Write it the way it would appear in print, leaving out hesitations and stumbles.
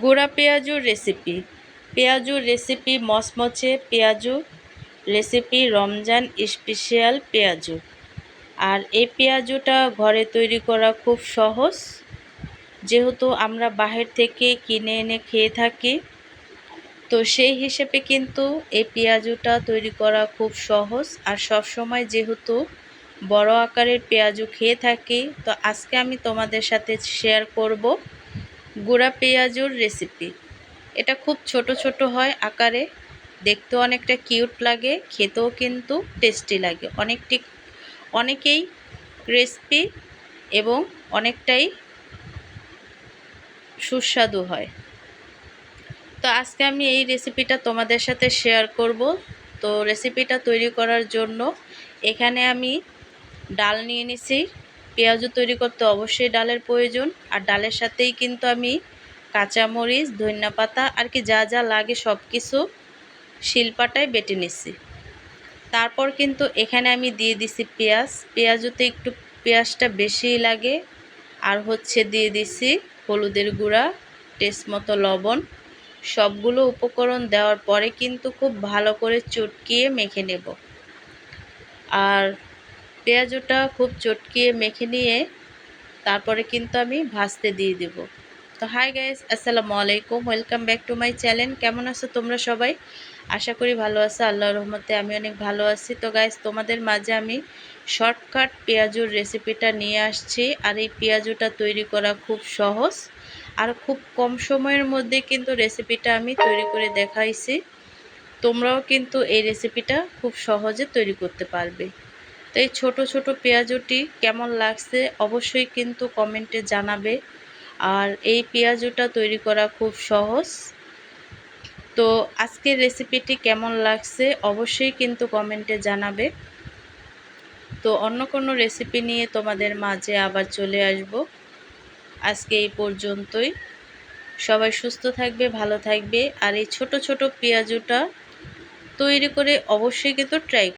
গুঁড়া পেঁয়াজুর recipe. পেঁয়াজুর recipe মচমচে পেঁয়াজু রেসিপি রমজান স্পেশাল পেঁয়াজু। আর এই পেঁয়াজুটা ঘরে তৈরি করা খুব সহজ, যেহেতু আমরা বাহির থেকে কিনে এনে খেয়ে থাকি। তো সেই হিসেবে কিন্তু এই পেঁয়াজুটা তৈরি করা খুব সহজ। আর সব সময় যেহেতু বড় আকারের পেঁয়াজু খেয়ে থাকি, তো আজকে আমি তোমাদের সাথে শেয়ার করব গুঁড়া পেঁয়াজুর রেসিপি। এটা খুব ছোট ছোট হয় আকারে, দেখতেও অনেকটা কিউট লাগে, খেতেও কিন্তু টেস্টি লাগে, অনেকেই ক্রিসপি এবং অনেকটাই সুস্বাদু হয়। তো আজকে আমি এই রেসিপিটা তোমাদের সাথে শেয়ার করব। তো রেসিপিটা তৈরি করার জন্য এখানে আমি ডাল নিয়ে নিছি। পেঁয়াজু তৈরি করতে অবশ্যই ডালের প্রয়োজন, আর ডালের সাথেই কিন্তু আমি কাঁচামরিচ, ধনিয়াপাতা আর কি যা যা লাগে সব কিছু শিলপাটায় বেটে নিছি। তারপর কিন্তু এখানে আমি দিয়ে দিছি পেঁয়াজুতে একটু পেঁয়াজটা বেশিই লাগে। আর দিয়ে দিছি হলুদের গুঁড়া, টেস্ট মতো লবণ। সবগুলো উপকরণ দেওয়ার পরে কিন্তু খুব ভালো করে চটকিয়ে মেখে নেব। আর পেঁয়াজুটা খুব চটকিয়ে মেখে নিয়ে তারপরে কিন্তু আমি ভাজতে দিয়ে দেব। তো হাই গাইস, আসসালামু আলাইকুম, welcome back to my channel. কেমন আছো তোমরা সবাই? আশা করি ভালো আছো, আল্লাহর রহমতে আমি অনেক ভালো আছি। তো গাইস, তোমাদের মাঝে আমি শর্টকাট পেঁয়াজুর রেসিপিটা নিয়ে আসছি। আর এই পেঁয়াজুটা তৈরি করা খুব সহজ, আর খুব কম সময়ের মধ্যে কিন্তু রেসিপিটা আমি তৈরি করে দেখাইছি। তোমরাও কিন্তু এই রেসিপিটা খুব সহজে তৈরি করতে পারবে। তো এই ছোট ছোট পেঁয়াজুটি কেমন লাগছে অবশ্যই কিন্তু কমেন্টে জানাবে। আর এই পেঁয়াজুটা তৈরি করা খুব সহজ। তো আজকের রেসিপিটি কেমন লাগছে অবশ্যই কিন্তু কমেন্টে জানাবে। তো অন্য কোনো রেসিপি নিয়ে তোমাদের মাঝে আবার চলে আসব। আজকে এই পর্যন্তই। সবাই সুস্থ থাকবে, ভালো থাকবে। আর এই ছোট ছোট পেঁয়াজুটা তৈরি করে অবশ্যই কিন্তু ট্রাই